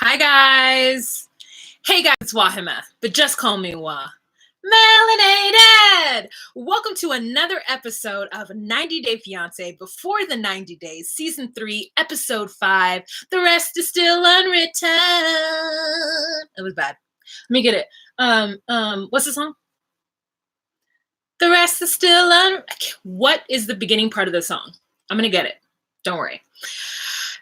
Hi guys. Hey guys, it's Wahima, but just call me Wah. Melanated! Welcome to another episode of 90 Day Fiancé Before the 90 Days, Season 3, Episode 5. The rest is still unwritten. It was bad. Let me get it. What's the song? The rest is still What is the beginning part of the song? I'm gonna get it. Don't worry.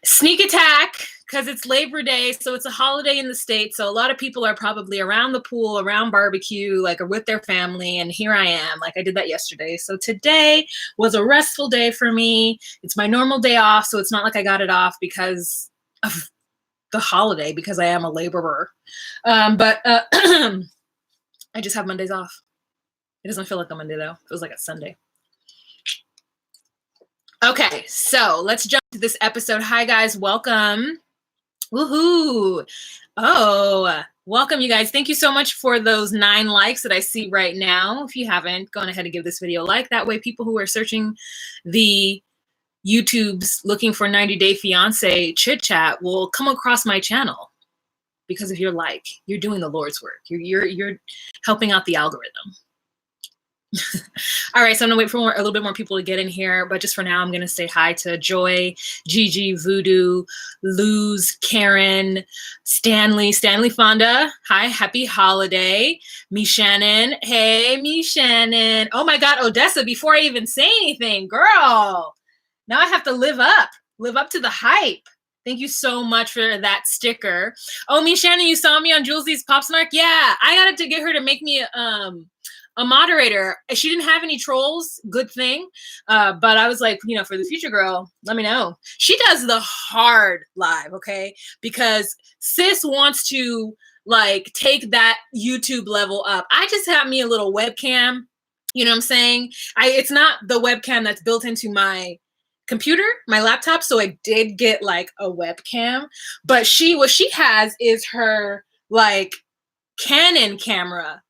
Sneak attack, because it's Labor Day, so it's a holiday in the States, so a lot of people are probably around the pool, around barbecue, like, or with their family, and here I am, like I did that yesterday. So today was a restful day for me. It's my normal day off, so it's not like I got it off because of the holiday, because I am a laborer. But I just have Mondays off. It doesn't feel like a Monday, though. It feels like a Sunday. Okay, so let's jump to this episode. Hi, guys. Welcome. Woohoo. Oh, welcome, you guys. Thank you so much for those 9 likes that I see right now. If you haven't, go ahead and give this video a like. That way, people who are searching the YouTubes looking for 90 Day Fiancé chit chat will come across my channel. Because of your like, you're doing the Lord's work. You're helping out the algorithm. All right, so I'm gonna wait for a little bit more people to get in here, but just for now, I'm gonna say hi to Joy, Gigi, Voodoo, Luz, Karen, Stanley Fonda. Hi, happy holiday. Me Shannon. Hey, me Shannon. Oh my God, Odessa, before I even say anything, girl. Now I have to live up to the hype. Thank you so much for that sticker. Oh, me Shannon, you saw me on Jules's Pop Snark? Yeah, I got to get her to make me a moderator. She didn't have any trolls, good thing. But I was like, for the future, girl, let me know. She does the hard live, okay? Because sis wants to like take that YouTube level up. I just have me a little webcam, you know what I'm saying? It's not the webcam that's built into my computer, my laptop. So I did get like a webcam, but what she has is her like Canon camera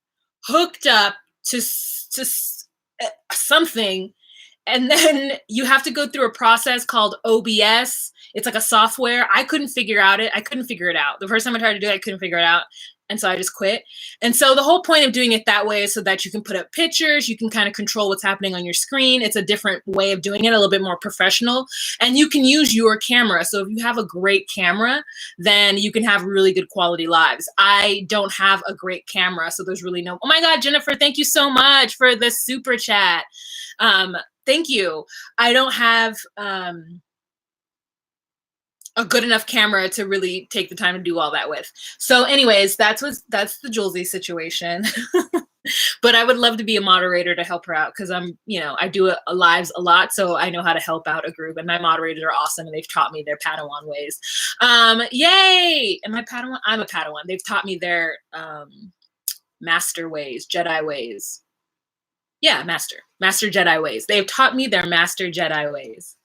hooked up to something, and then you have to go through a process called OBS. It's like a software. I couldn't figure it out. The first time I tried to do it, I couldn't figure it out, and so I just quit. And so the whole point of doing it that way is so that you can put up pictures, you can kind of control what's happening on your screen. It's a different way of doing it, a little bit more professional, and you can use your camera. So if you have a great camera, then you can have really good quality lives. I don't have a great camera, so there's really no. Oh my God, Jennifer, thank you so much for the super chat. Thank you. I don't have a good enough camera to really take the time to do all that with. So anyways, that's the Julesy situation. But I would love to be a moderator to help her out, because I do lives a lot, so I know how to help out a group, and my moderators are awesome, and they've taught me their Padawan ways. Yay! Am I Padawan? I'm a Padawan. They've taught me their master ways, Jedi ways. Yeah, master Jedi ways. They've taught me their master Jedi ways.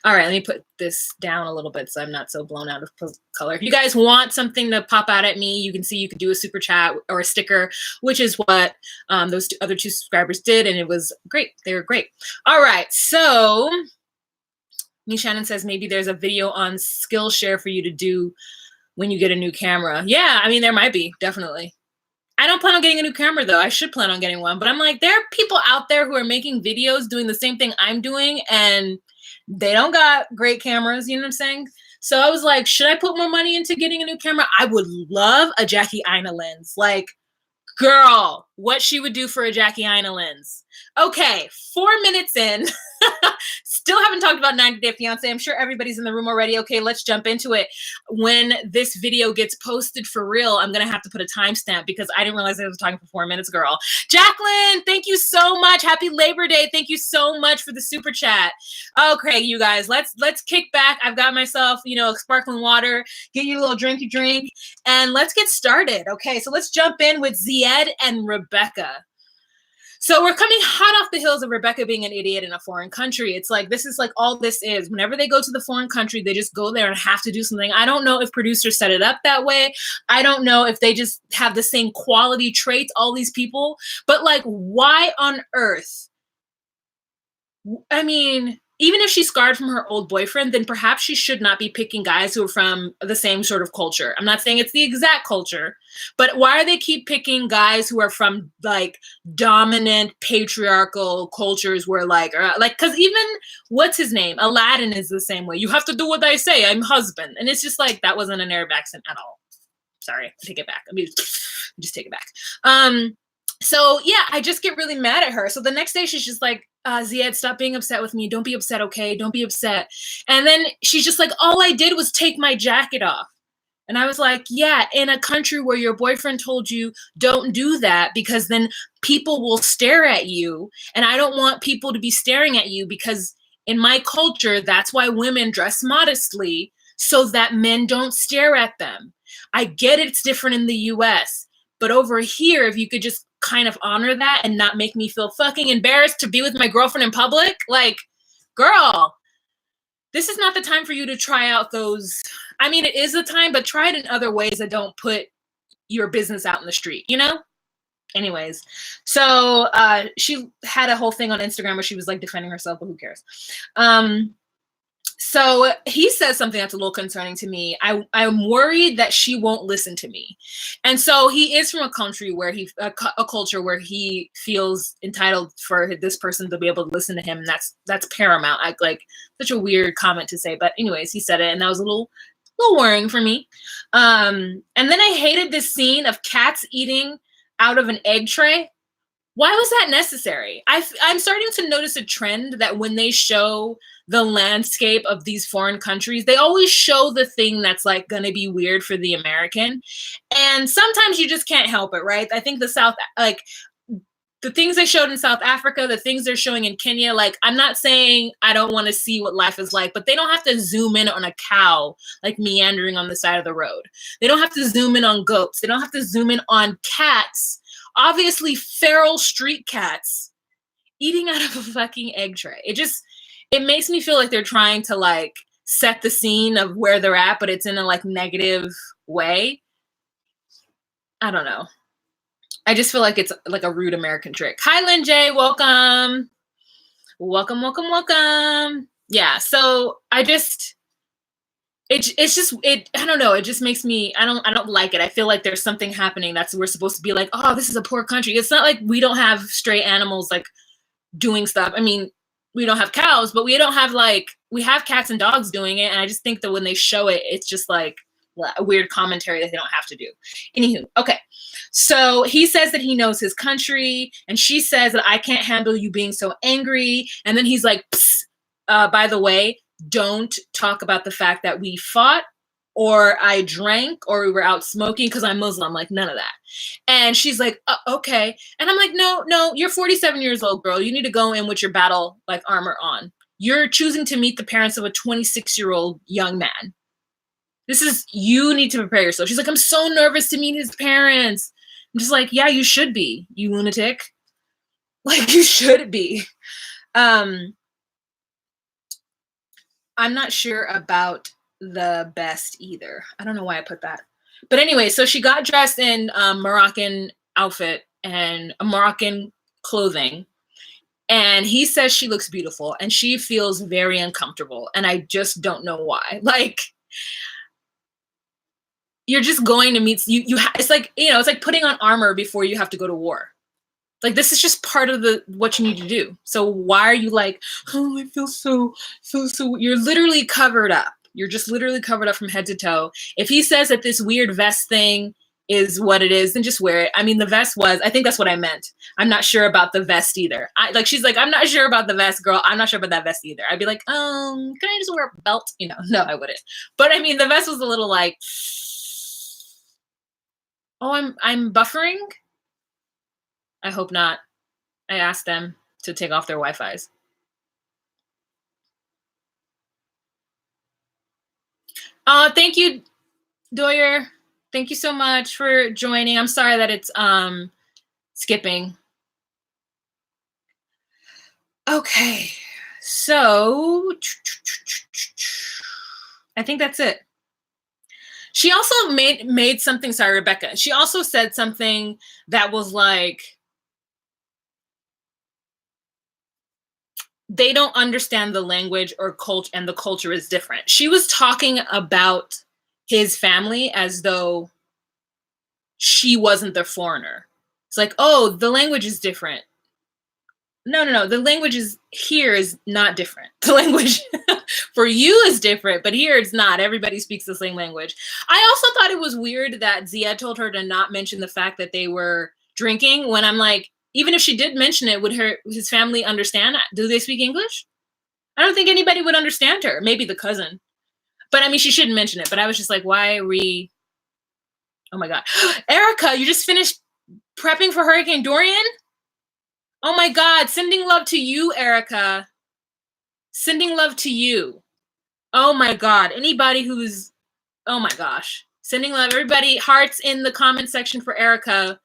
All right, let me put this down a little bit so I'm not so blown out of color. If you guys want something to pop out at me, you can see you could do a super chat or a sticker, which is what those other 2 subscribers did, and it was great. They were great. All right, so me Shannon says maybe there's a video on Skillshare for you to do when you get a new camera. Yeah, I mean, there might be, definitely. I don't plan on getting a new camera, though. I should plan on getting one. But I'm like, there are people out there who are making videos doing the same thing I'm doing, and they don't got great cameras. You know what I'm saying? So I was like, should I put more money into getting a new camera? I would love a Jackie Aina lens. Like, girl, what she would do for a Jackie Aina lens. Okay, 4 minutes in. Still haven't talked about 90 Day Fiancé. I'm sure everybody's in the room already. Okay, let's jump into it. When this video gets posted for real, I'm going to have to put a timestamp because I didn't realize I was talking for 4 minutes, girl. Jacqueline, thank you so much. Happy Labor Day. Thank you so much for the super chat. Okay, you guys, let's kick back. I've got myself, sparkling water. Get you a little drinky drink, and let's get started. Okay, so let's jump in with Zied and Rebecca. So we're coming hot off the heels of Rebecca being an idiot in a foreign country. It's like, this is like all this is. Whenever they go to the foreign country, they just go there and have to do something. I don't know if producers set it up that way. I don't know if they just have the same quality traits, all these people. But like, why on earth? I mean, even if she's scarred from her old boyfriend, then perhaps she should not be picking guys who are from the same sort of culture. I'm not saying it's the exact culture, but why do they keep picking guys who are from like dominant patriarchal cultures where like because even what's his name? Aladdin is the same way. You have to do what I say. I'm husband. And it's just like that wasn't an Arab accent at all. Sorry, I take it back. I mean, just take it back. So yeah, I just get really mad at her. So the next day she's just like, Ziad, stop being upset with me. Don't be upset, okay? Don't be upset. And then she's just like, all I did was take my jacket off. And I was like, yeah, in a country where your boyfriend told you don't do that because then people will stare at you. And I don't want people to be staring at you because in my culture, that's why women dress modestly so that men don't stare at them. I get it's different in the US, but over here, if you could just kind of honor that and not make me feel fucking embarrassed to be with my girlfriend in public, like, girl, this is not the time for you to try out those. I mean, it is the time, but try it in other ways that don't put your business out in the street, you know? Anyways, so she had a whole thing on Instagram where she was like defending herself, but who cares? So he says something that's a little concerning to me. I'm worried that she won't listen to me. And so he is from a country where a culture where he feels entitled for this person to be able to listen to him. And that's paramount. Like such a weird comment to say, but anyways, he said it, and that was a little worrying for me. And then I hated this scene of cats eating out of an egg tray. Why was that necessary? I'm starting to notice a trend that when they show the landscape of these foreign countries, they always show the thing that's like going to be weird for the American. And sometimes you just can't help it, right? I think the things they showed in South Africa, the things they're showing in Kenya, like, I'm not saying I don't want to see what life is like, but they don't have to zoom in on a cow, like meandering on the side of the road. They don't have to zoom in on goats. They don't have to zoom in on cats, obviously feral street cats, eating out of a fucking egg tray. It makes me feel like they're trying to like set the scene of where they're at, but it's in a like negative way. I don't know. I just feel like it's like a rude American trick. Hi, Lynn J. Welcome. Welcome. Yeah. So I don't know. It just makes me, I don't like it. I feel like there's something happening we're supposed to be like, oh, this is a poor country. It's not like we don't have stray animals like doing stuff. I mean, we don't have cows, but we have cats and dogs doing it. And I just think that when they show it, it's just like a weird commentary that they don't have to do. Anywho, okay. So he says that he knows his country, and she says that I can't handle you being so angry. And then he's like, by the way, don't talk about the fact that we fought or I drank or we were out smoking because I'm Muslim. Like, none of that. And she's like, okay. And I'm like, no, you're 47 years old, girl. You need to go in with your battle like armor on. You're choosing to meet the parents of a 26-year-old young man. You need to prepare yourself. She's like, I'm so nervous to meet his parents. I'm just like, yeah, you should be, you lunatic. Like, you should be. I'm not sure about the best either. I don't know why I put that. But anyway, so she got dressed in Moroccan outfit and a Moroccan clothing. And he says she looks beautiful and she feels very uncomfortable. And I just don't know why. Like, you're just going to meet it's like, it's like putting on armor before you have to go to war. Like, this is just part of what you need to do. So why are you like, oh, I feel so, you're literally covered up. You're just literally covered up from head to toe. If he says that this weird vest thing is what it is, then just wear it. I mean, I think that's what I meant. I'm not sure about the vest either. She's like, I'm not sure about the vest, girl. I'm not sure about that vest either. I'd be like, can I just wear a belt? No, I wouldn't. But I mean, the vest was a little like, oh, I'm buffering. I hope not. I asked them to take off their Wi-Fis. Thank you, Doyer. Thank you so much for joining. I'm sorry that it's skipping. Okay, so I think that's it. She also made something, sorry, Rebecca. She also said something that was like, they don't understand the language or culture, and the culture is different. She was talking about his family as though she wasn't the foreigner. It's like, oh, the language is different. No, no, no. The language is here is not different. The language for you is different, but here it's not. Everybody speaks the same language. I also thought it was weird that Ziad told her to not mention the fact that they were drinking, when I'm like, even if she did mention it, would his family understand? Do they speak English? I don't think anybody would understand her. Maybe the cousin. But I mean, she shouldn't mention it. But I was just like, why are we? Oh my God. Erica, you just finished prepping for Hurricane Dorian? Oh my God. Sending love to you, Erica. Sending love to you. Oh my God. Anybody who's, oh my gosh. Sending love. Everybody, hearts in the comment section for Erica.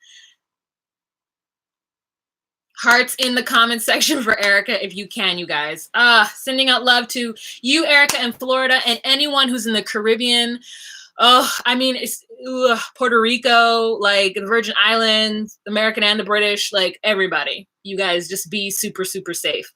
Hearts in the comment section for Erica if you can, you guys. Sending out love to you, Erica, in Florida, and anyone who's in the Caribbean. Oh, I mean, it's Puerto Rico, like the Virgin Islands, the American and the British, like everybody. You guys just be super, super safe.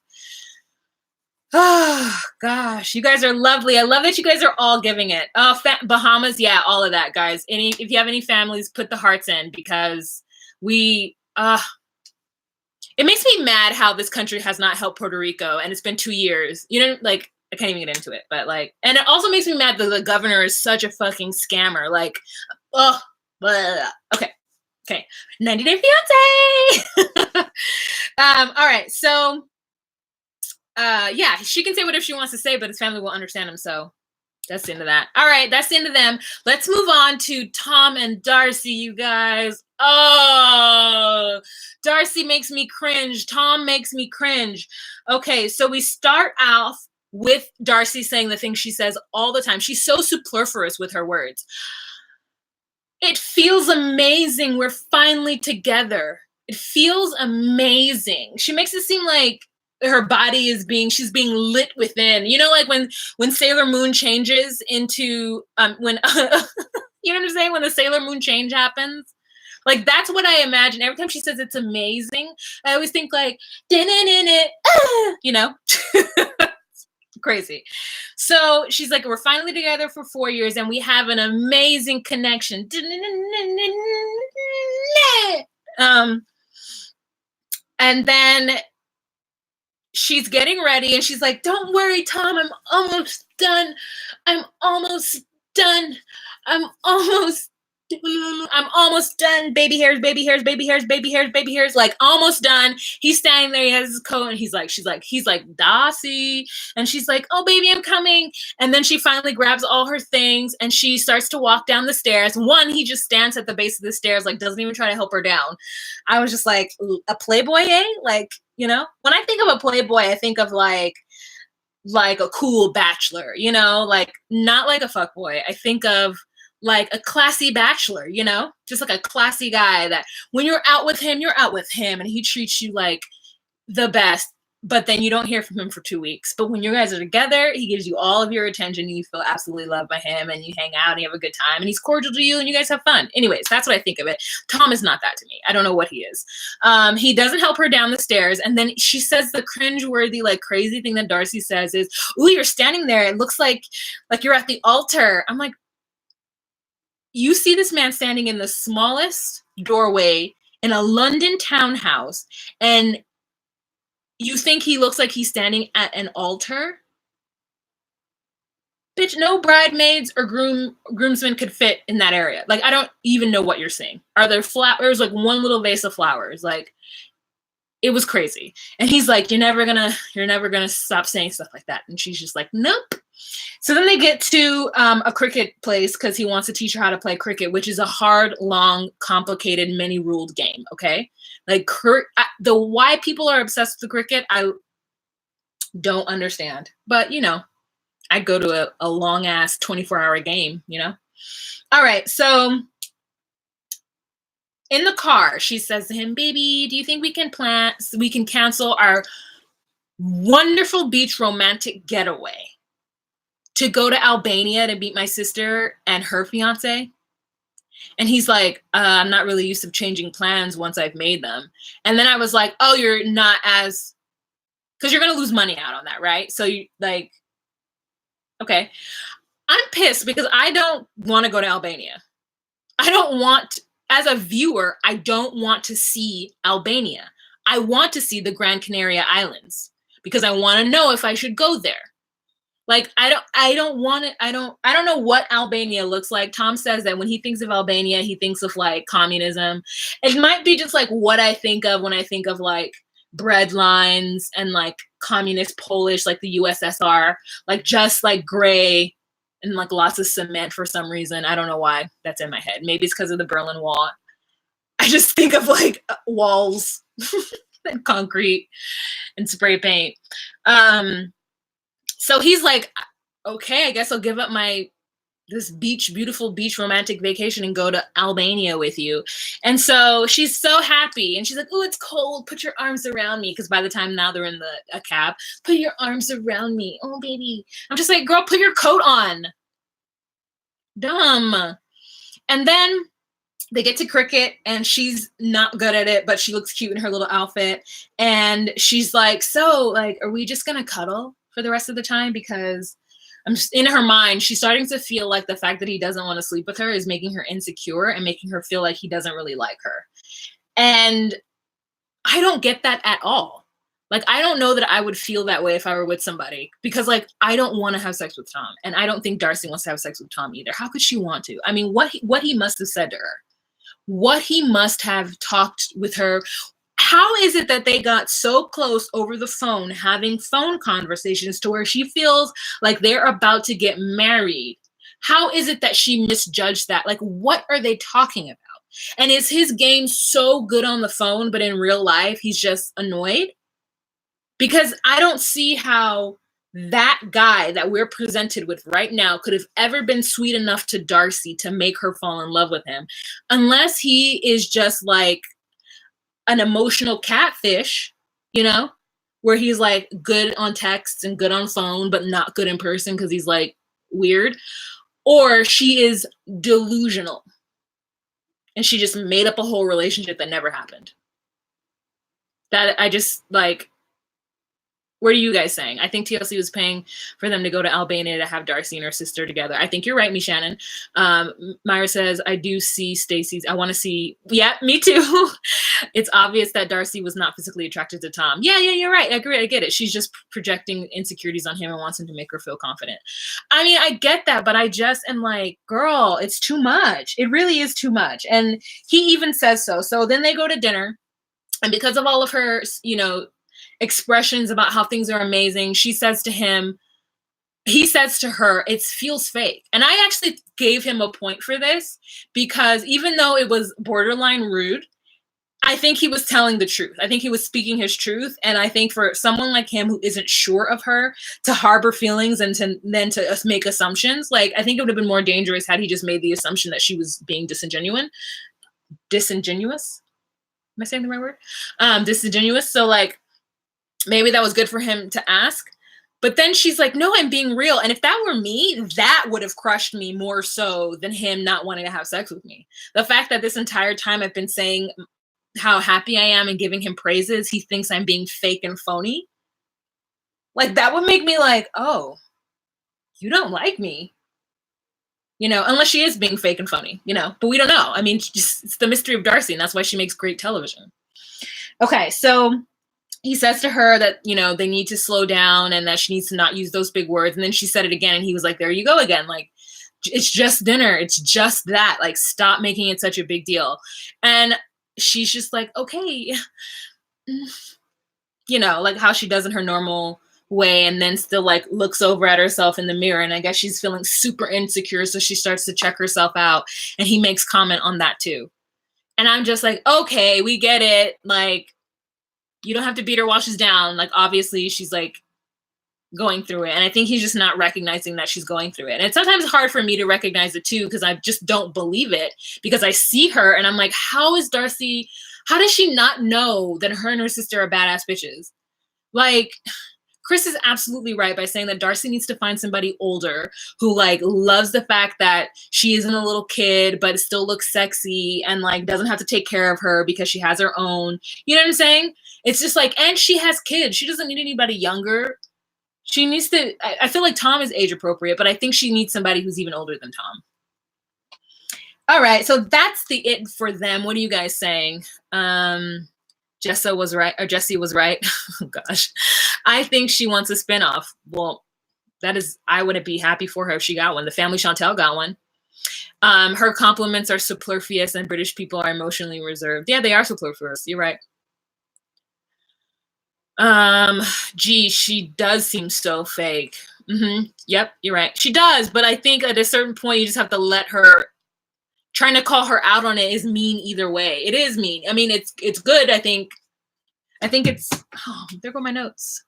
Oh, gosh. You guys are lovely. I love that you guys are all giving it. Oh, Bahamas. Yeah, all of that, guys. If you have any families, put the hearts in, because we, it makes me mad how this country has not helped Puerto Rico, and it's been 2 years. You know, like, I can't even get into it, but like, and it also makes me mad that the governor is such a fucking scammer. Like, oh, blah. Okay. 90 Day Fiancé. All right. So, yeah, she can say whatever she wants to say, but his family will understand him. So that's the end of that. All right. That's the end of them. Let's move on to Tom and Darcy, you guys. Oh, Darcy makes me cringe. Tom makes me cringe. Okay. So we start off with Darcy saying the things she says all the time. She's so superfluous with her words. It feels amazing. We're finally together. It feels amazing. She makes it seem like her body is she's being lit within. You know, like when Sailor Moon changes into, when, you know what I'm saying? When the Sailor Moon change happens. Like, that's what I imagine. Every time she says it's amazing, I always think like, you know? Crazy. So she's like, we're finally together for 4 years and we have an amazing connection. And then she's getting ready and she's like, don't worry, Tom, I'm almost done. I'm almost done. I'm almost done. Baby hairs, baby hairs, baby hairs, baby hairs, baby hairs, like almost done. He's standing there, he has his coat, and he's like, Darcy. And she's like, oh, baby, I'm coming. And then she finally grabs all her things and she starts to walk down the stairs. One, he just stands at the base of the stairs, like doesn't even try to help her down. I was just like, a playboy, eh? Like, you know, when I think of a playboy, I think of like a cool bachelor, you know, like not like a fuckboy. I think of like a classy bachelor, you know, just like a classy guy that when you're out with him, you're out with him and he treats you like the best, but then you don't hear from him for 2 weeks. But when you guys are together, he gives you all of your attention and you feel absolutely loved by him and you hang out and you have a good time and he's cordial to you and you guys have fun. Anyways, that's what I think of it. Tom is not that to me. I don't know what he is. He doesn't help her down the stairs. And then she says the cringeworthy, like crazy thing that Darcy says is, ooh, you're standing there. It looks like you're at the altar. I'm like, you see this man standing in the smallest doorway in a London townhouse, and you think he looks like he's standing at an altar? Bitch, no bridesmaids or groomsmen could fit in that area. Like, I don't even know what you're saying. Are there flowers? Like one little vase of flowers. Like, it was crazy. And he's like, you're never gonna stop saying stuff like that. And she's just like, nope. So then they get to a cricket place because he wants to teach her how to play cricket, which is a hard, long, complicated, many-ruled game, okay? Like, the why people are obsessed with the cricket, I don't understand. But, you know, I go to a long-ass 24-hour game, you know? All right, so in the car, she says to him, baby, do you think we can cancel our wonderful beach romantic getaway to go to Albania to meet my sister and her fiance? And he's like, I'm not really used to changing plans once I've made them. And then I was like, oh, you're not as because you're gonna lose money out on that, right? So you like, okay. I'm pissed because I don't want to go to Albania. I don't want, as a viewer, I don't want to see Albania. I want to see the Gran Canaria Islands because I want to know if I should go there. Like, I don't want it. I don't know what Albania looks like. Tom says that when he thinks of Albania, he thinks of like communism. It might be just like what I think of when I think of like bread lines and like communist Polish, like the USSR, like just like gray and like lots of cement for some reason. I don't know why that's in my head. Maybe it's because of the Berlin Wall. I just think of like walls and concrete and spray paint. So he's like, okay, I guess I'll give up this beautiful beach romantic vacation and go to Albania with you. And so she's so happy. And she's like, oh, it's cold. Put your arms around me. Because by the time now they're in a cab, put your arms around me. Oh, baby. I'm just like, girl, put your coat on. Dumb. And then they get to cricket and she's not good at it, but she looks cute in her little outfit. And she's like, so like, are we just going to cuddle for the rest of the time? Because I'm just in her mind, she's starting to feel like the fact that he doesn't want to sleep with her is making her insecure and making her feel like he doesn't really like her. And I don't get that at all. Like, I don't know that I would feel that way if I were with somebody because like, I don't want to have sex with Tom. And I don't think Darcy wants to have sex with Tom either. How could she want to? I mean, what he must have said to her, what he must have talked with her. How is it that they got so close over the phone, having phone conversations to where she feels like they're about to get married? How is it that she misjudged that? Like, what are they talking about? And is his game so good on the phone, but in real life, he's just annoyed? Because I don't see how that guy that we're presented with right now could have ever been sweet enough to Darcy to make her fall in love with him, unless he is just like an emotional catfish, you know, where he's like good on text and good on phone, but not good in person because he's like weird, or she is delusional and she just made up a whole relationship that never happened. That I just like, what are you guys saying? I think TLC was paying for them to go to Albania to have Darcy and her sister together. I think you're right, me Shannon. Myra says, I do see Stacey's. I want to see. Yeah, me too. It's obvious that Darcy was not physically attracted to Tom. Yeah, you're right. I agree. I get it. She's just projecting insecurities on him and wants him to make her feel confident. I mean, I get that, but I just am like, girl, it's too much. It really is too much. And he even says so. So then they go to dinner. And because of all of her, you know, expressions about how things are amazing, he says to her, it feels fake. And I actually gave him a point for this because even though it was borderline rude, I think he was telling the truth. I think he was speaking his truth. And I think for someone like him who isn't sure of her to harbor feelings and to make assumptions, like I think it would have been more dangerous had he just made the assumption that she was being disingenuous. Am I saying the right word? Disingenuous. So like, maybe that was good for him to ask. But then she's like, no, I'm being real. And if that were me, that would have crushed me more so than him not wanting to have sex with me. The fact that this entire time I've been saying how happy I am and giving him praises, he thinks I'm being fake and phony. Like, that would make me like, oh, you don't like me. You know, unless she is being fake and phony, you know, but we don't know. I mean, it's the mystery of Darcy, and that's why she makes great television. Okay, so he says to her that, you know, they need to slow down and that she needs to not use those big words. And then she said it again. And he was like, there you go again. Like, it's just dinner. It's just that. Like, stop making it such a big deal. And she's just like, okay, you know, like how she does in her normal way. And then still like looks over at herself in the mirror. And I guess she's feeling super insecure. So she starts to check herself out. And he makes comment on that too. And I'm just like, okay, we get it. Like, you don't have to beat her while she's down. Like, obviously, she's like going through it. And I think he's just not recognizing that she's going through it. And it's sometimes hard for me to recognize it too, because I just don't believe it, because I see her and I'm like, how does she not know that her and her sister are badass bitches? Like, Chris is absolutely right by saying that Darcy needs to find somebody older who like loves the fact that she isn't a little kid, but still looks sexy and like doesn't have to take care of her because she has her own. You know what I'm saying? It's just like, and she has kids. She doesn't need anybody younger. She needs to, I feel like Tom is age appropriate, but I think she needs somebody who's even older than Tom. All right, so that's the it for them. What are you guys saying? Jessa was right, or Jessie was right. Oh gosh. I think she wants a spinoff. Well, that is, I wouldn't be happy for her if she got one. The Family Chantel got one. Her compliments are superfluous and British people are emotionally reserved. Yeah, they are superfluous. You're right. Gee, she does seem so fake. Yep, you're right. She does, but I think at a certain point you just have to let her. Trying to call her out on it is mean either way. It is mean. I mean, it's good. I think it's. Oh, there go my notes.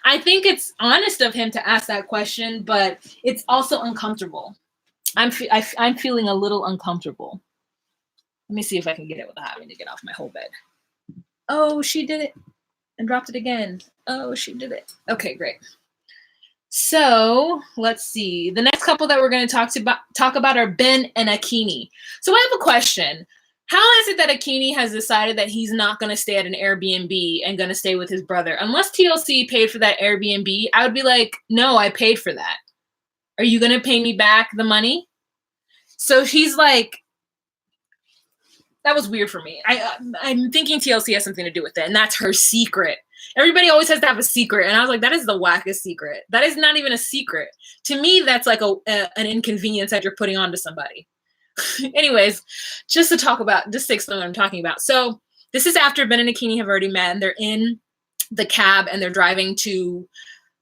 I think it's honest of him to ask that question, but it's also uncomfortable. I'm feeling a little uncomfortable. Let me see if I can get it without having to get off my whole bed. Oh, she did it and dropped it again. Oh, she did it. Okay, great. So let's see. The next couple that we're going to talk about are Ben and Akini. So I have a question. How is it that Akini has decided that he's not going to stay at an Airbnb and going to stay with his brother? Unless TLC paid for that Airbnb, I would be like, no, I paid for that. Are you going to pay me back the money? So he's like, that was weird for me. I'm thinking TLC has something to do with it, and that's her secret. Everybody always has to have a secret, and I was like, that is the wackest secret. That is not even a secret. To me, that's like an inconvenience that you're putting onto somebody. Anyways, just to explain what I'm talking about. So this is after Ben and Akini have already met, and they're in the cab, and they're driving to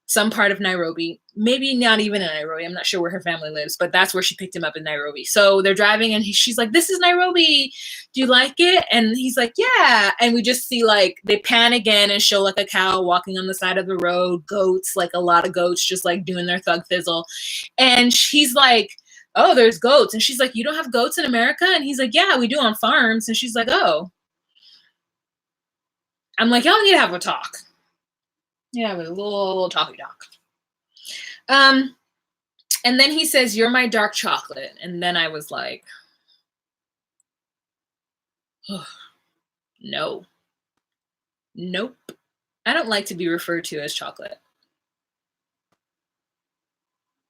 some part of Nairobi. Maybe not even in Nairobi. I'm not sure where her family lives, but that's where she picked him up in Nairobi. So they're driving and she's like, this is Nairobi. Do you like it? And he's like, yeah. And we just see like, they pan again and show like a cow walking on the side of the road, goats, like a lot of goats, just like doing their thug fizzle. And she's like, oh, there's goats. And she's like, you don't have goats in America? And he's like, yeah, we do on farms. And she's like, oh. I'm like, y'all need to have a talk. Yeah, with a little talky talk. And then he says, you're my dark chocolate. And then I was like, oh, no. Nope. I don't like to be referred to as chocolate.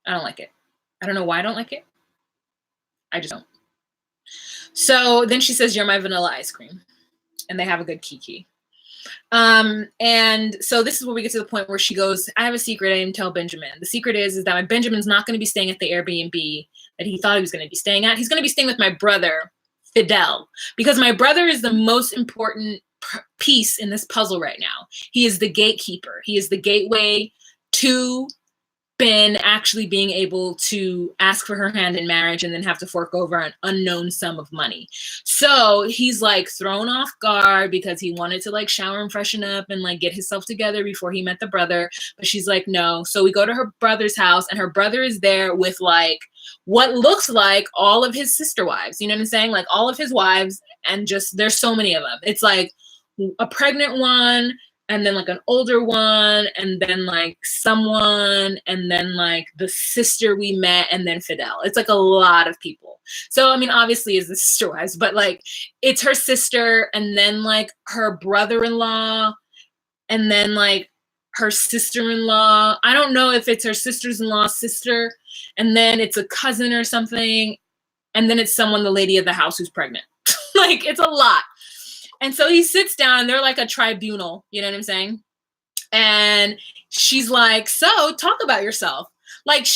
I don't like it. I don't know why I don't like it. I just don't. So then she says, you're my vanilla ice cream. And they have a good kiki. And so this is where we get to the point where she goes, I have a secret I didn't tell Benjamin. The secret is that my Benjamin's not going to be staying at the Airbnb that he thought he was going to be staying at. He's going to be staying with my brother, Fidel, because my brother is the most important piece in this puzzle right now. He is the gatekeeper. He is the gateway to Ben actually being able to ask for her hand in marriage and then have to fork over an unknown sum of money. So he's like thrown off guard because he wanted to like shower and freshen up and like get himself together before he met the brother. But she's like, no. So we go to her brother's house and her brother is there with like what looks like all of his sister wives. You know what I'm saying? Like all of his wives, and just there's so many of them. It's like a pregnant one, and then like an older one, and then like someone, and then like the sister we met, and then Fidel. It's like a lot of people. So, I mean, obviously it's the sister wives, but like it's her sister, and then like her brother-in-law, and then like her sister-in-law. I don't know if it's her sister's-in-law sister, and then it's a cousin or something, and then it's someone, the lady of the house who's pregnant. Like it's a lot. And so he sits down and they're like a tribunal, you know what I'm saying? And she's like, so talk about yourself. Like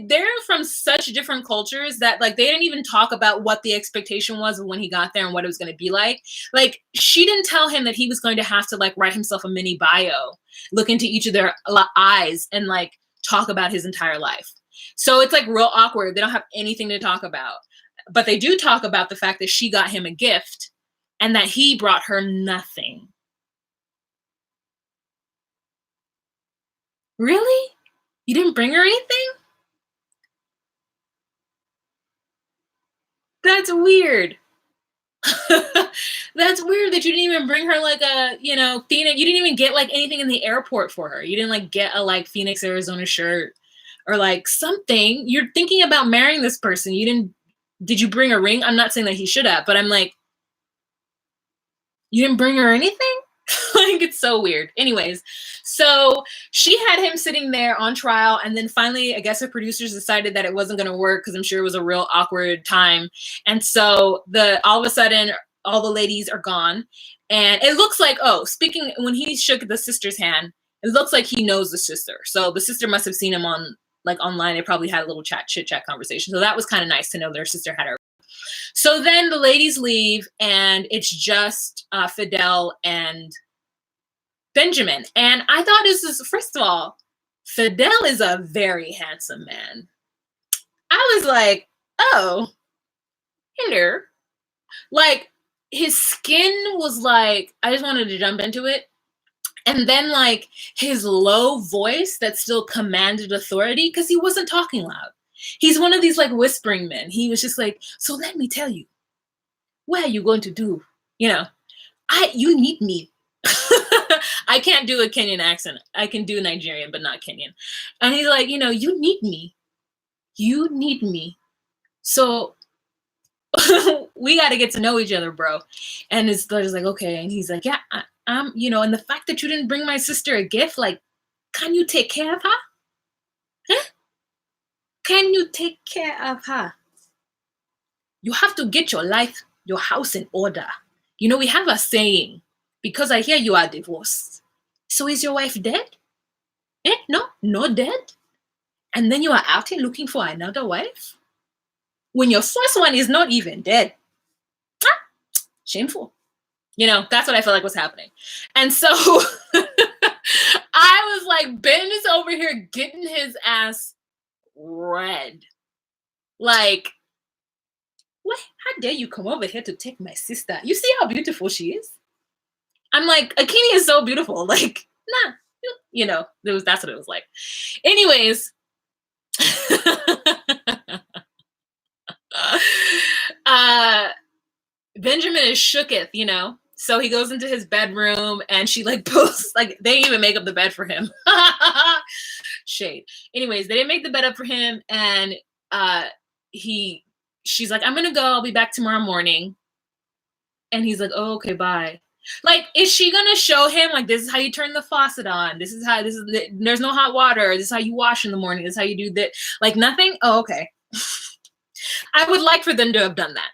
they're from such different cultures that like, they didn't even talk about what the expectation was of when he got there and what it was going to be like. Like she didn't tell him that he was going to have to like write himself a mini bio, look into each of their eyes and like talk about his entire life. So it's like real awkward. They don't have anything to talk about, but they do talk about the fact that she got him a gift and that he brought her nothing. Really? You didn't bring her anything? That's weird. That's weird that you didn't even bring her like a, Phoenix. You didn't even get like anything in the airport for her. You didn't like get a like Phoenix, Arizona shirt or like something. You're thinking about marrying this person. Did you bring a ring? I'm not saying that he should have, but I'm like, you didn't bring her anything? Like, it's so weird. Anyways, so she had him sitting there on trial, and then finally, I guess the producers decided that it wasn't going to work because I'm sure it was a real awkward time. And so all of a sudden, all the ladies are gone, and it looks like, when he shook the sister's hand, it looks like he knows the sister. So the sister must have seen him online. They probably had a little chit chat conversation. So that was kind of nice to know their sister had her. So then the ladies leave, and it's just Fidel and Benjamin. And I thought first of all, Fidel is a very handsome man. I was like, oh, hello. Like, his skin was like, I just wanted to jump into it. And then like his low voice that still commanded authority, because he wasn't talking loud. He's one of these like whispering men. He was just like, so let me tell you, what are you going to do? You need me. I can't do a Kenyan accent. I can do Nigerian, but not Kenyan. And he's like, you need me. You need me. So we got to get to know each other, bro. And his daughter's like, okay. And he's like, yeah, I'm, and the fact that you didn't bring my sister a gift, like, can you take care of her? Huh? Can you take care of her? You have to get your house in order. We have a saying, because I hear you are divorced. So is your wife dead? No dead? And then you are out here looking for another wife? When your first one is not even dead. Shameful. That's what I felt like was happening. And so I was like, Ben is over here getting his ass red. Like, what? How dare you come over here to take my sister? You see how beautiful she is? I'm like, Akini is so beautiful. Like, nah, that's what it was like. Anyways, Benjamin is shooketh, So he goes into his bedroom, and she like posts, like, they didn't even make up the bed for him. Shade. Anyways, they didn't make the bed up for him, and she's like, I'm gonna go, I'll be back tomorrow morning. And he's like, oh, okay, bye. Like, is she gonna show him, like, this is how you turn the faucet on, there's no hot water, this is how you wash in the morning, this is how you do that? Like, nothing? Oh, okay. I would like for them to have done that.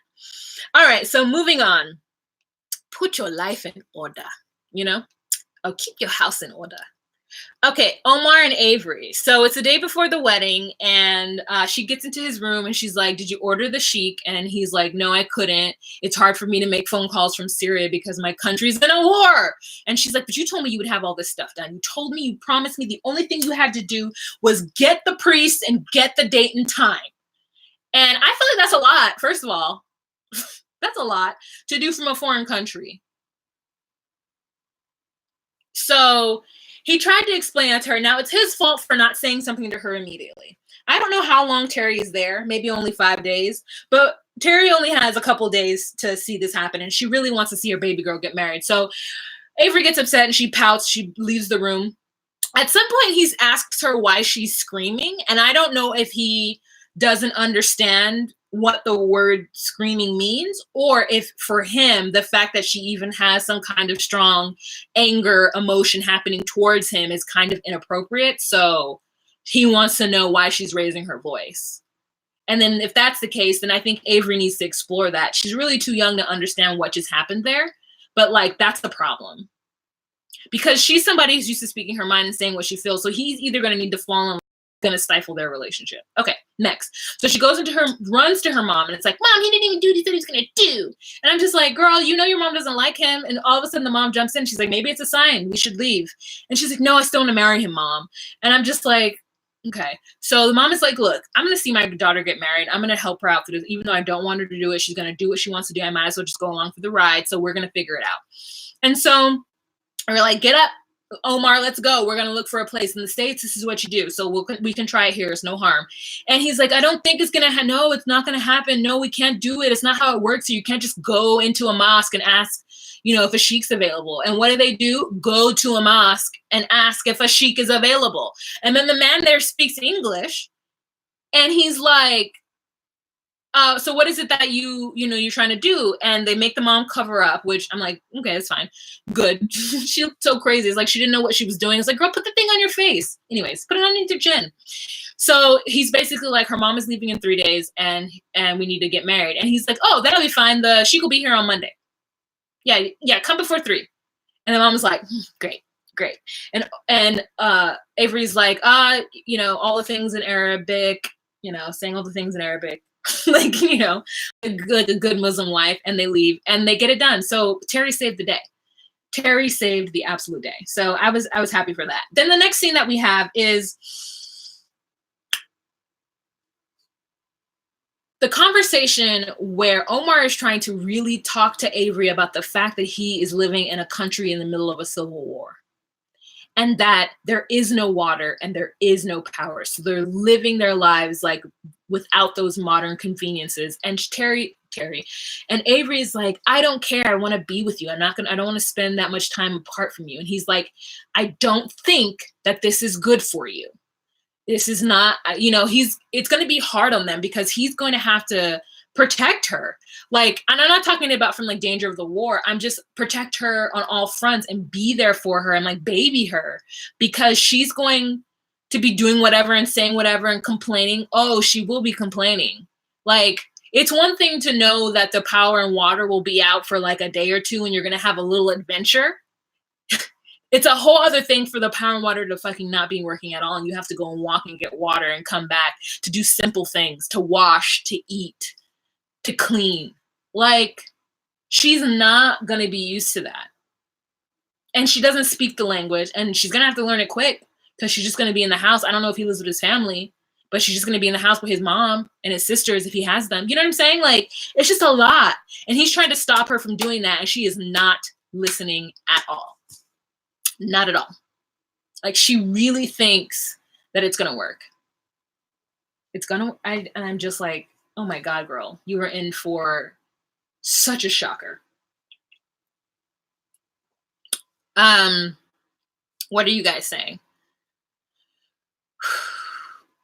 All right, so moving on. Put your life in order, keep your house in order. Okay, Omar and Avery. So it's the day before the wedding, and she gets into his room, and she's like, did you order the sheik? And he's like, no, I couldn't. It's hard for me to make phone calls from Syria because my country's in a war. And she's like, but you told me you would have all this stuff done. You promised me the only thing you had to do was get the priest and get the date and time. And I feel like that's a lot, first of all. That's a lot to do from a foreign country. So he tried to explain that to her. Now, it's his fault for not saying something to her immediately. I don't know how long Terry is there, maybe only 5 days, but Terry only has a couple days to see this happen, and she really wants to see her baby girl get married. So Avery gets upset, and she pouts. She leaves the room. At some point, he asks her why she's screaming, and I don't know if he doesn't understand what the word screaming means, or if for him, the fact that she even has some kind of strong anger emotion happening towards him is kind of inappropriate. So he wants to know why she's raising her voice. And then if that's the case, then I think Avery needs to explore that. She's really too young to understand what just happened there. But like, that's the problem. Because she's somebody who's used to speaking her mind and saying what she feels. So he's either going to need to fall in going to stifle their relationship. Okay, next. So she runs to her mom, and it's like, Mom, he didn't even do what he said he was going to do. And I'm just like, girl, your mom doesn't like him. And all of a sudden the mom jumps in. She's like, maybe it's a sign. We should leave. And she's like, no, I still want to marry him, Mom. And I'm just like, okay. So the mom is like, look, I'm going to see my daughter get married. I'm going to help her out through this. Even though I don't want her to do it, she's going to do what she wants to do. I might as well just go along for the ride. So we're going to figure it out. And so we're like, get up. Omar, let's go. We're going to look for a place in the States. This is what you do. So we can try it here. It's no harm. And he's like, I don't think it's going to, no, it's not going to happen. No, we can't do it. It's not how it works. You can't just go into a mosque and ask, if a sheikh's available. And what do? Go to a mosque and ask if a sheikh is available. And then the man there speaks English. And he's like, so what is it that you're trying to do? And they make the mom cover up, which I'm like, okay, that's fine. Good. She looked so crazy. It's like she didn't know what she was doing. It's like, girl, put the thing on your face. Anyways, put it on your chin. So he's basically like, her mom is leaving in 3 days and we need to get married. And he's like, oh, that'll be fine. She will be here on Monday. Yeah, come before 3. And the mom was like, great. And Avery's like, all the things in Arabic, saying all the things in Arabic. Like, a good Muslim wife, and they leave and they get it done. So Terry saved the day. Terry saved the absolute day. So I was happy for that. Then the next scene that we have is the conversation where Omar is trying to really talk to Avery about the fact that he is living in a country in the middle of a civil war. And that there is no water and there is no power. So they're living their lives like without those modern conveniences. And Terry and Avery is like, I don't care. I want to be with you. I don't want to spend that much time apart from you. And he's like, I don't think that this is good for you. This is not, it's going to be hard on them because he's going to have to protect her. Like, and I'm not talking about from like danger of the war. I'm just protect her on all fronts and be there for her and like baby her, because she's going to be doing whatever and saying whatever and complaining. Oh, she will be complaining. Like, it's one thing to know that the power and water will be out for like a day or two and you're going to have a little adventure. It's a whole other thing for the power and water to fucking not be working at all. And you have to go and walk and get water and come back to do simple things, to wash, to eat, to clean. Like, she's not going to be used to that. And she doesn't speak the language, and she's going to have to learn it quick because she's just going to be in the house. I don't know if he lives with his family, but she's just going to be in the house with his mom and his sisters if he has them. You know what I'm saying? Like, it's just a lot. And he's trying to stop her from doing that, and she is not listening at all. Not at all. Like, she really thinks that it's going to work. And I'm just like, oh my God, girl, you are in for such a shocker. What are you guys saying?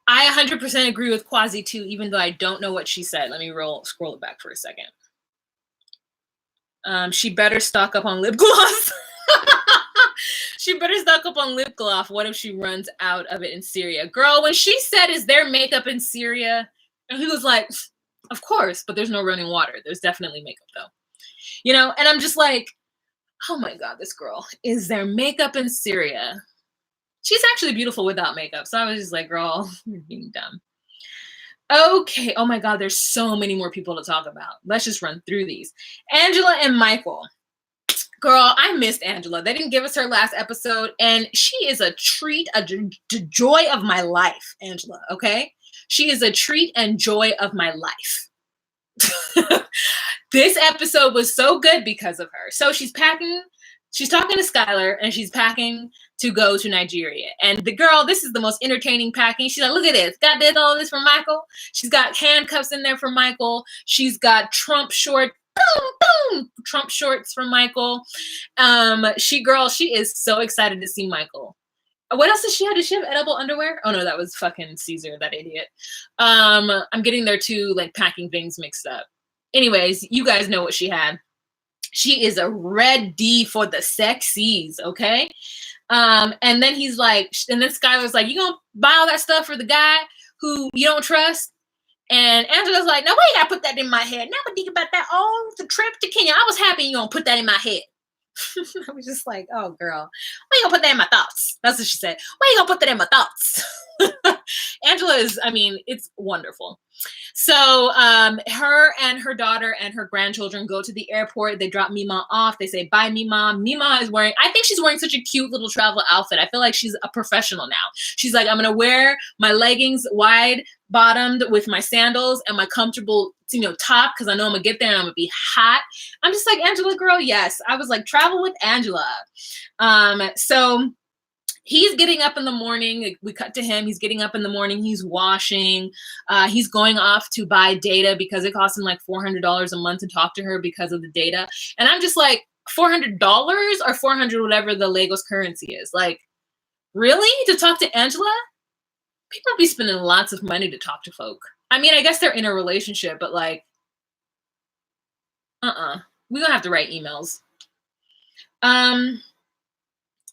I 100% agree with Quasi too, even though I don't know what she said. Let me scroll it back for a second. She better stock up on lip gloss. She better stock up on lip gloss. What if she runs out of it in Syria? Girl, when she said, is there makeup in Syria? And he was like, of course, but there's no running water. There's definitely makeup though. And I'm just like, oh my God, this girl. Is there makeup in Syria? She's actually beautiful without makeup. So I was just like, girl, you're being dumb. Okay. Oh my God, there's so many more people to talk about. Let's just run through these. Angela and Michael. Girl, I missed Angela. They didn't give us her last episode, and she is a treat, the joy of my life, Angela, okay? She is a treat and joy of my life. This episode was so good because of her. So she's talking to Skylar, and she's packing to go to Nigeria. And the girl, this is the most entertaining packing. She's like, look at this. Got this, all this for Michael. She's got handcuffs in there for Michael. She's got Trump shorts. Boom, Trump shorts from Michael. She is so excited to see Michael. What else does she have? Does she have edible underwear? Oh no, that was fucking Caesar, that idiot. I'm getting their two like packing things mixed up. Anyways, you guys know what she had. She is a red D for the sexies, okay? And then Skylar's like, you gonna buy all that stuff for the guy who you don't trust? And Angela's like, no, why you gotta put that in my head? Now I think about that all the trip to Kenya. I was happy you gonna put that in my head. I was just like, oh girl, why you gonna put that in my thoughts? That's what she said. Why you gonna put that in my thoughts? Angela is, it's wonderful. So her and her daughter and her grandchildren go to the airport. They drop Mima off. They say, bye, Mima. Mima is I think she's wearing such a cute little travel outfit. I feel like she's a professional now. She's like, I'm going to wear my leggings wide bottomed with my sandals and my comfortable top, because I know I'm going to get there and I'm going to be hot. I'm just like, Angela, girl, yes. I was like, travel with Angela. So he's getting up in the morning. We cut to him. He's getting up in the morning. He's washing. He's going off to buy data because it costs him like $400 a month to talk to her because of the data. And I'm just like, $400 or 400, whatever the Lagos currency is. Like, really? To talk to Angela? People be spending lots of money to talk to folk. I mean, I guess they're in a relationship, but like, we're gonna have to write emails.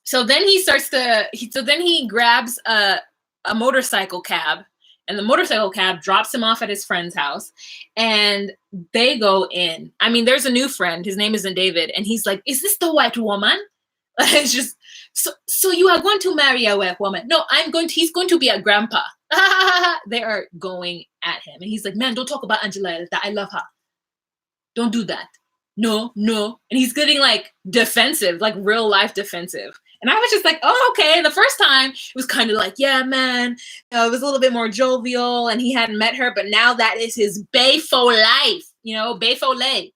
So then he grabs a motorcycle cab, and the motorcycle cab drops him off at his friend's house, and they go in. I mean, there's a new friend. His name isn't David, and he's like, "Is this the white woman?" It's just, so you are going to marry a white woman? No, he's going to be a grandpa. They are going at him, and he's like, "Man, don't talk about Angela. I love her. Don't do that. No." And he's getting like defensive, like real life defensive. And I was just like, oh, okay. And the first time it was kind of like, yeah, man, it was a little bit more jovial and he hadn't met her, but now that is his bae for life, bae for lay,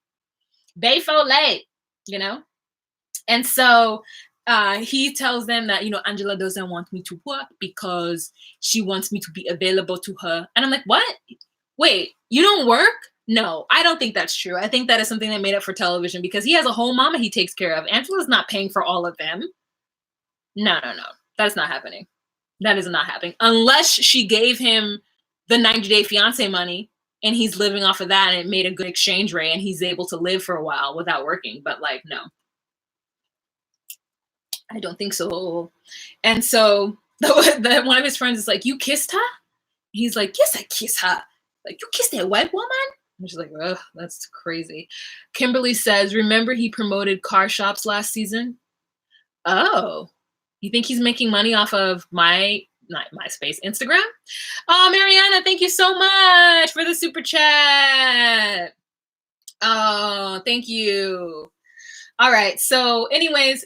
And so he tells them that, Angela doesn't want me to work because she wants me to be available to her. And I'm like, what? Wait, you don't work? No, I don't think that's true. I think that is something they made up for television because he has a whole mama he takes care of. Angela's not paying for all of them. No. That's not happening. That is not happening. Unless she gave him the 90-day fiance money and he's living off of that and it made a good exchange rate and he's able to live for a while without working. But like, no. I don't think so. And so one of his friends is like, you kissed her? He's like, yes, I kissed her. Like, you kissed that white woman? And she's like, ugh, that's crazy. Kimberly says, remember he promoted car shops last season? Oh, you think he's making money off of not MySpace, Instagram? Oh, Mariana, thank you so much for the super chat. Oh, thank you. All right. So anyways,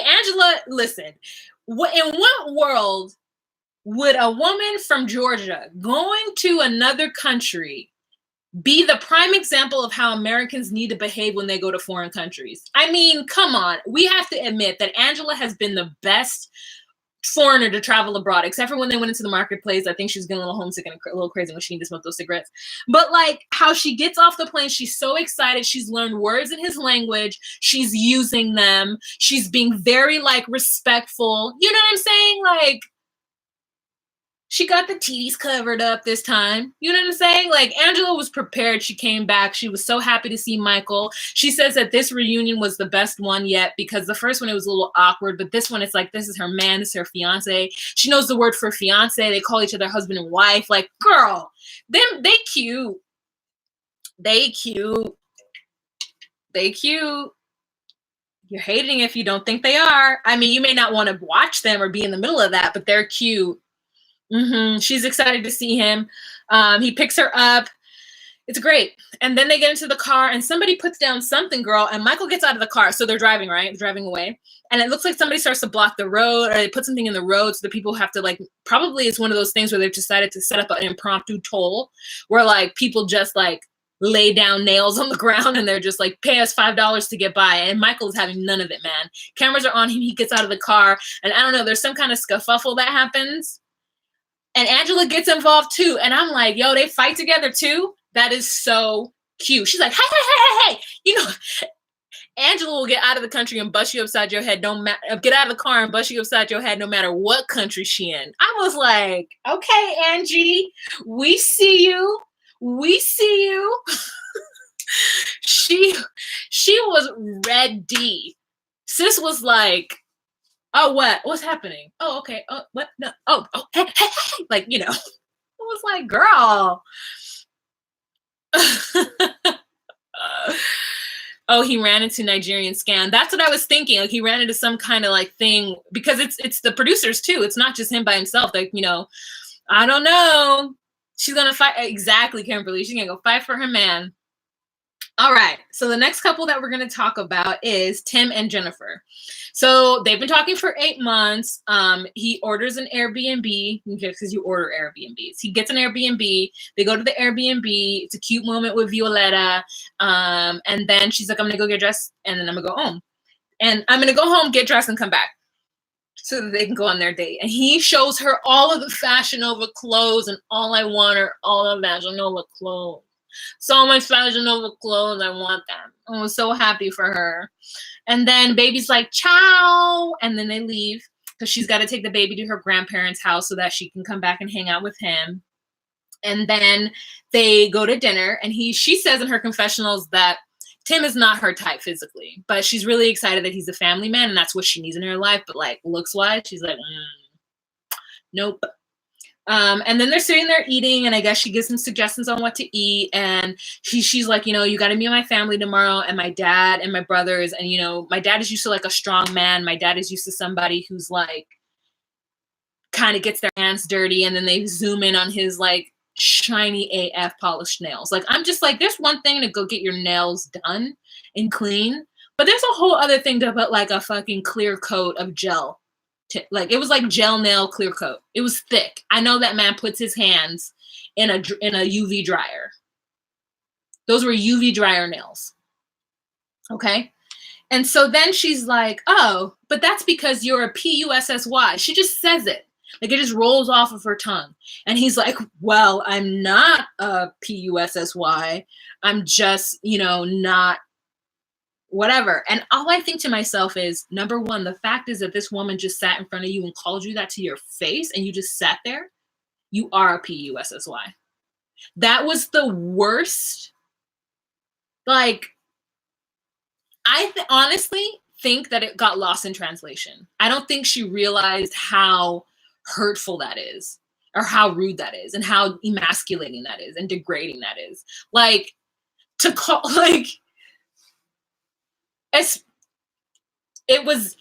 Angela, listen, in what world would a woman from Georgia going to another country be the prime example of how Americans need to behave when they go to foreign countries? I mean, come on. We have to admit that Angela has been the best foreigner to travel abroad, except for when they went into the marketplace. I think she was getting a little homesick and a little crazy when she needed to smoke those cigarettes. But like how she gets off the plane, she's so excited. She's learned words in his language. She's using them. She's being very like respectful. You know what I'm saying? Like, she got the titties covered up this time. You know what I'm saying? Like, Angela was prepared. She came back. She was so happy to see Michael. She says that this reunion was the best one yet because the first one, it was a little awkward. But this one, it's like, this is her man. This is her fiance. She knows the word for fiance. They call each other husband and wife. Like, girl, they cute. They cute. You're hating if you don't think they are. I mean, you may not want to watch them or be in the middle of that, but they're cute. She's excited to see him. He picks her up. It's great. And then they get into the car and somebody puts down something, girl, and Michael gets out of the car. So they're driving, right? They're driving away. And it looks like somebody starts to block the road or they put something in the road so the people have to like, probably it's one of those things where they've decided to set up an impromptu toll where like people just like lay down nails on the ground and they're just like, pay us $5 to get by. And Michael is having none of it, man. Cameras are on him. He gets out of the car and I don't know, there's some kind of scuffle that happens. And Angela gets involved too. And I'm like, yo, they fight together too? That is so cute. She's like, hey. Angela will get out of the country and bust you upside your head. Get out of the car and bust you upside your head no matter what country she in. I was like, okay, Angie, we see you. She was ready. Sis was like, oh, what's happening? Oh, okay. Oh, what? No. Oh, hey. Like, I was like, girl. Oh, he ran into Nigerian scam. That's what I was thinking. Like, he ran into some kind of like thing because it's the producers too. It's not just him by himself. Like, I don't know. She's going to fight. Exactly, Kimberly. She's going to go fight for her man. All right. So the next couple that we're going to talk about is Tim and Jennifer. So they've been talking for 8 months. He orders an Airbnb because you order Airbnbs. He gets an Airbnb. They go to the Airbnb. It's a cute moment with Violetta. And then she's like, I'm going to go get dressed and then I'm going to go home. And I'm going to go home, get dressed and come back. so that they can go on their date. And he shows her all of the Fashion Nova clothes, and all I want are all the Fashion Nova clothes. So much Fashion Nova clothes, I want them. I was so happy for her. And then baby's like, ciao, and then they leave because she's got to take the baby to her grandparents' house so that she can come back and hang out with him. And then they go to dinner, and she says in her confessionals that Tim is not her type physically, but she's really excited that he's a family man, and that's what she needs in her life. But like looks-wise, she's like, nope. And then they're sitting there eating, and I guess she gives some suggestions on what to eat. And she's like, you got to meet my family tomorrow, and my dad and my brothers. And, my dad is used to like a strong man. My dad is used to somebody who's like kind of gets their hands dirty. And then they zoom in on his like shiny AF polished nails. Like, I'm just like, there's one thing to go get your nails done and clean, but there's a whole other thing to put like a fucking clear coat of gel. Like, it was like gel nail clear coat. It was thick. I know that man puts his hands in a UV dryer. Those were UV dryer nails. Okay. And so then she's like, oh, but that's because you're a PUSSY. She just says it. Like, it just rolls off of her tongue. And he's like, well, I'm not a PUSSY. I'm just, not whatever. And all I think to myself is, number one, the fact is that this woman just sat in front of you and called you that to your face, and you just sat there. You are a PUSSY. That was the worst. Like, I honestly think that it got lost in translation. I don't think she realized how hurtful that is, or how rude that is, and how emasculating that is, and degrading that is. Like, to call, like, it was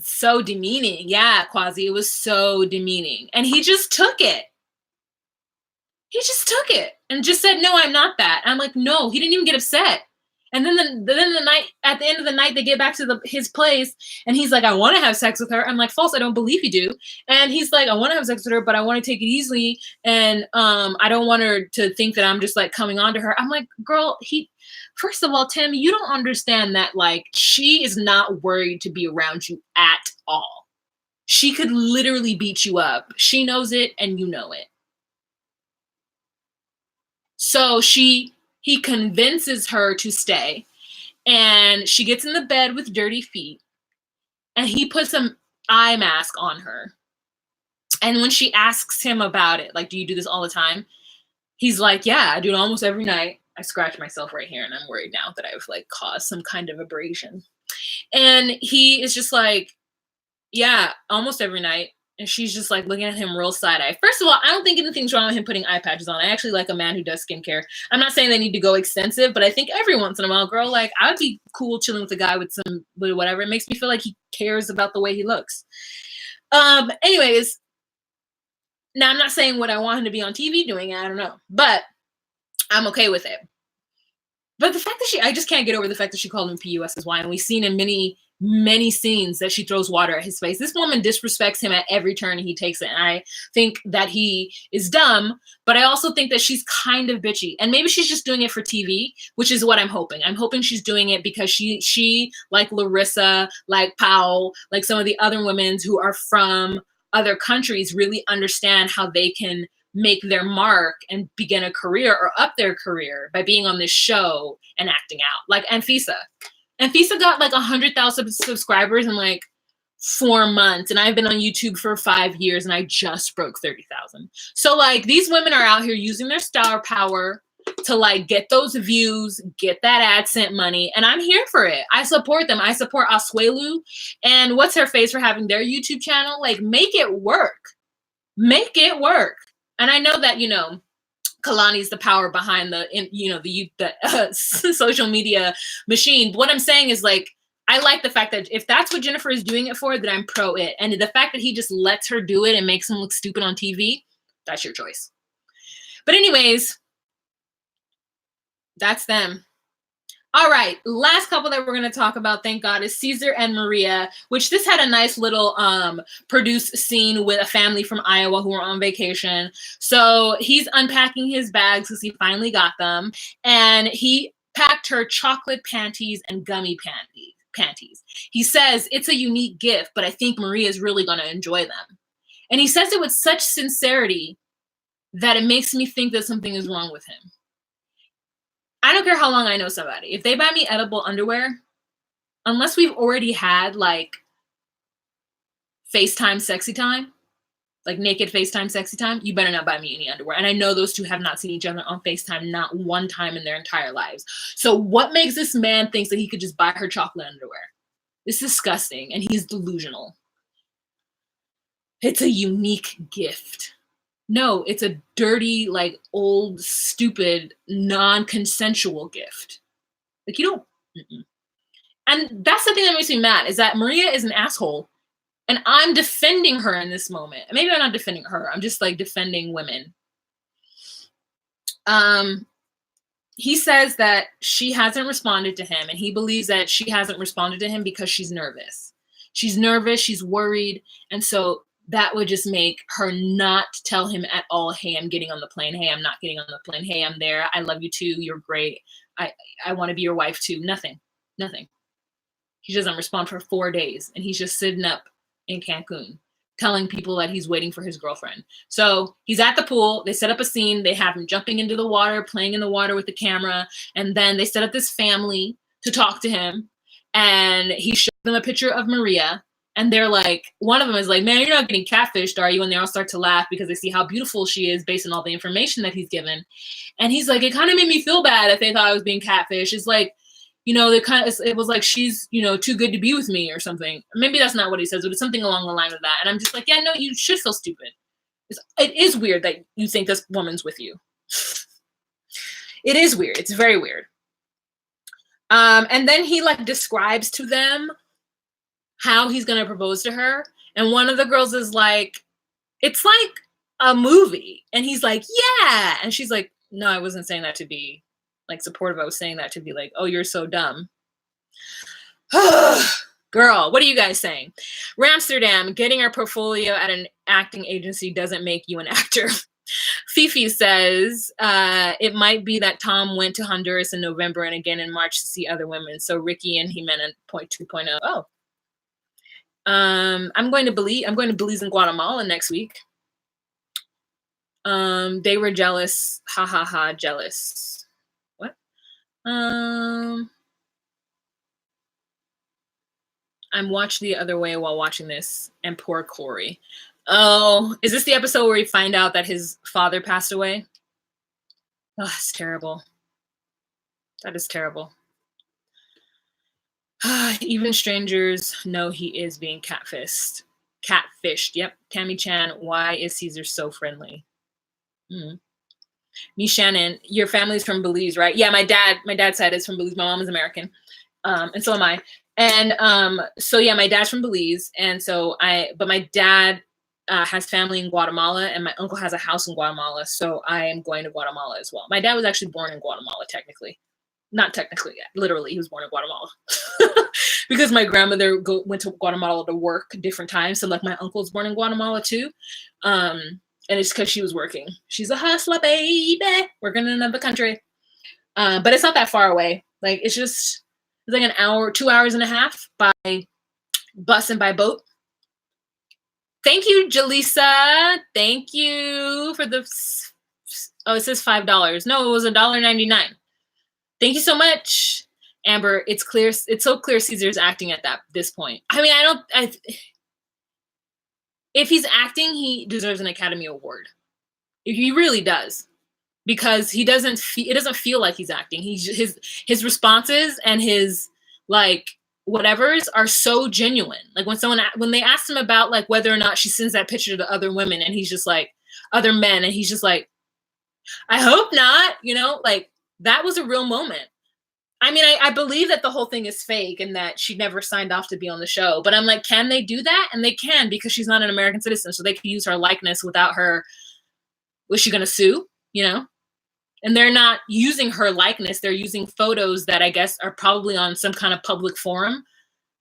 so demeaning. Yeah, Quasi, it was so demeaning. And he just took it. He just took it and just said, no, I'm not that. And I'm like, no, he didn't even get upset. And then the night, at the end of the night, they get back to his place, and he's like, I want to have sex with her. I'm like, false, I don't believe you do. And he's like, I want to have sex with her, but I want to take it easily, and I don't want her to think that I'm just like coming on to her. I'm like, girl, first of all, Tim, you don't understand that, like, she is not worried to be around you at all. She could literally beat you up. She knows it, and you know it. So he convinces her to stay, and she gets in the bed with dirty feet, and he puts an eye mask on her. And when she asks him about it, like, do you do this all the time? He's like, yeah, I do it almost every night. I scratch myself right here, and I'm worried now that I've like caused some kind of abrasion. And he is just like, yeah, almost every night. And she's just like looking at him real side-eye. First of all, I don't think anything's wrong with him putting eye patches on. I actually like a man who does skincare. I'm not saying they need to go extensive, but I think every once in a while, girl, like, I would be cool chilling with a guy with whatever. It makes me feel like he cares about the way he looks. Anyways, now I'm not saying what I want him to be on TV doing. I don't know, but I'm okay with it. But the fact that I just can't get over the fact that she called him PUSSY, and we've seen in many scenes that she throws water at his face. This woman disrespects him at every turn, and he takes it. And I think that he is dumb, but I also think that she's kind of bitchy. And maybe she's just doing it for TV, which is what I'm hoping. I'm hoping she's doing it because she like Larissa, like Powell, like some of the other women who are from other countries really understand how they can make their mark and begin a career or up their career by being on this show and acting out. Like Anfisa. Anfisa got like 100,000 subscribers in like 4 months, and I've been on YouTube for 5 years, and I just broke 30,000. So like, these women are out here using their star power to like get those views, get that AdSense money, and I'm here for it. I support them. I support Asuelu and what's her face for having their YouTube channel. Like, make it work. Make it work. And I know that, Kalani's the power behind the social media machine. But what I'm saying is, like, I like the fact that if that's what Jennifer is doing it for, then I'm pro it. And the fact that he just lets her do it and makes him look stupid on TV, that's your choice. But anyways, that's them. All right, last couple that we're going to talk about, thank God, is Caesar and Maria, which this had a nice little produced scene with a family from Iowa who were on vacation. So he's unpacking his bags because he finally got them, and he packed her chocolate panties and gummy panties. He says, it's a unique gift, but I think Maria is really going to enjoy them. And he says it with such sincerity that it makes me think that something is wrong with him. I don't care how long I know somebody. If they buy me edible underwear, unless we've already had like FaceTime sexy time, like naked FaceTime sexy time, you better not buy me any underwear. And I know those two have not seen each other on FaceTime not one time in their entire lives. So what makes this man think that he could just buy her chocolate underwear? It's disgusting, and he's delusional. It's a unique gift. No, it's a dirty, like old, stupid, non-consensual gift. Like you don't. And that's the thing that makes me mad, is that Maria is an asshole. And I'm defending her in this moment. Maybe I'm not defending her. I'm just like defending women. He says that she hasn't responded to him, and he believes that she hasn't responded to him because she's nervous. She's nervous, she's worried, and so that would just make her not tell him at all, hey, I'm getting on the plane. Hey, I'm not getting on the plane. Hey, I'm there. I love you too. You're great. I want to be your wife too. Nothing. He doesn't respond for 4 days, and he's just sitting up in Cancun telling people that he's waiting for his girlfriend. So he's at the pool. They set up a scene. They have him jumping into the water, playing in the water with the camera. And then they set up this family to talk to him. And he shows them a picture of Maria. And they're like, one of them is like, man, you're not getting catfished, are you? And they all start to laugh because they see how beautiful she is based on all the information that he's given. And he's like, it kind of made me feel bad if they thought I was being catfished. It's like, you know, it was like, she's, you know, too good to be with me or something. Maybe that's not what he says, but it's something along the line of that. And I'm just like, yeah, no, you should feel stupid. It is weird that you think this woman's with you. It is weird. It's very weird. And then he like describes to them how he's going to propose to her. And one of the girls is like, it's like a movie. And he's like, yeah. And she's like, no, I wasn't saying that to be like supportive. I was saying that to be like, oh, you're so dumb. Girl, what are you guys saying? Ramsterdam, getting our portfolio at an acting agency doesn't make you an actor. Fifi says, it might be that Tom went to Honduras in November and again in March to see other women. So Ricky and Jimena 2.0. Oh. I'm going to Belize in Guatemala next week. They were jealous. Ha ha ha, jealous. What? I'm watched the other way while watching this, and poor Corey. Oh, is this the episode where we find out that his father passed away? Oh, it's terrible. That is terrible. Even strangers know he is being catfished. Yep. Tammy Chan, why is Caesar so friendly? Me Shannon, your family's from Belize, right? Yeah, my dad's side is from Belize. My mom is American, and so am I. And so yeah, my dad's from Belize, and so but my dad has family in Guatemala, and my uncle has a house in Guatemala, so I am going to Guatemala as well. My dad was actually born in Guatemala, technically. Not technically, literally, he was born in Guatemala. Because my grandmother went to Guatemala to work different times, so like my uncle's born in Guatemala too. And it's because she was working. She's a hustler, baby, working in another country. But it's not that far away. Like it's like an hour, 2 hours and a half by bus and by boat. Thank you, Jaleesa. Thank you for the. Oh, it says $5. No, it was $1.99. Thank you so much, Amber. It's clear. It's so clear Caesar's acting at this point. I mean, if he's acting, he deserves an Academy Award. He really does, because he doesn't. It doesn't feel like he's acting. His responses and his like whatevers are so genuine. Like when they asked him about like whether or not she sends that picture to other women, and he's just like other men, and he's just like, I hope not. You know, like that was a real moment. I mean, I believe that the whole thing is fake and that she never signed off to be on the show. But I'm like, can they do that? And they can, because she's not an American citizen. So they can use her likeness without her. Was she going to sue? You know? And they're not using her likeness. They're using photos that I guess are probably on some kind of public forum,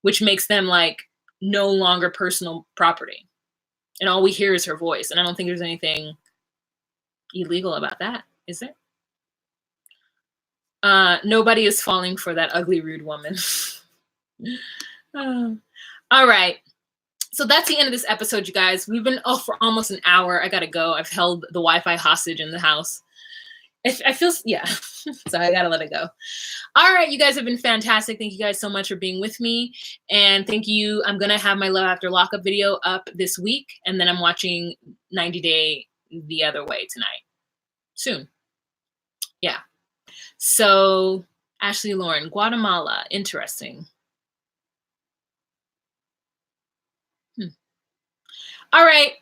which makes them like no longer personal property. And all we hear is her voice. And I don't think there's anything illegal about that, is there? Nobody is falling for that ugly, rude woman. All right. So that's the end of this episode, you guys. We've been for almost an hour. I gotta go. I've held the Wi-Fi hostage in the house. I feel, yeah. So I gotta let it go. All right, you guys have been fantastic. Thank you guys so much for being with me. And thank you. I'm gonna have my Love After Lockup video up this week. And then I'm watching 90 Day the Other Way tonight. Soon. Yeah. So Ashley Lauren, Guatemala. Interesting. All right.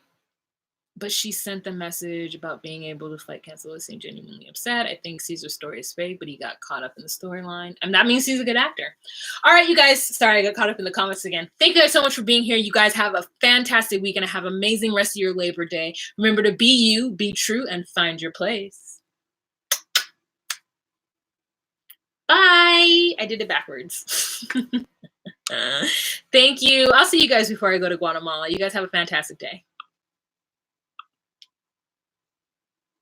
But she sent the message about being able to fight cancel seemed genuinely upset. I think Caesar's story is fake, but he got caught up in the storyline. And that means he's a good actor. All right, you guys. Sorry, I got caught up in the comments again. Thank you guys so much for being here. You guys have a fantastic week and have an amazing rest of your Labor Day. Remember to be you, be true, and find your place. Bye. I did it backwards. Thank you. I'll see you guys before I go to Guatemala. You guys have a fantastic day.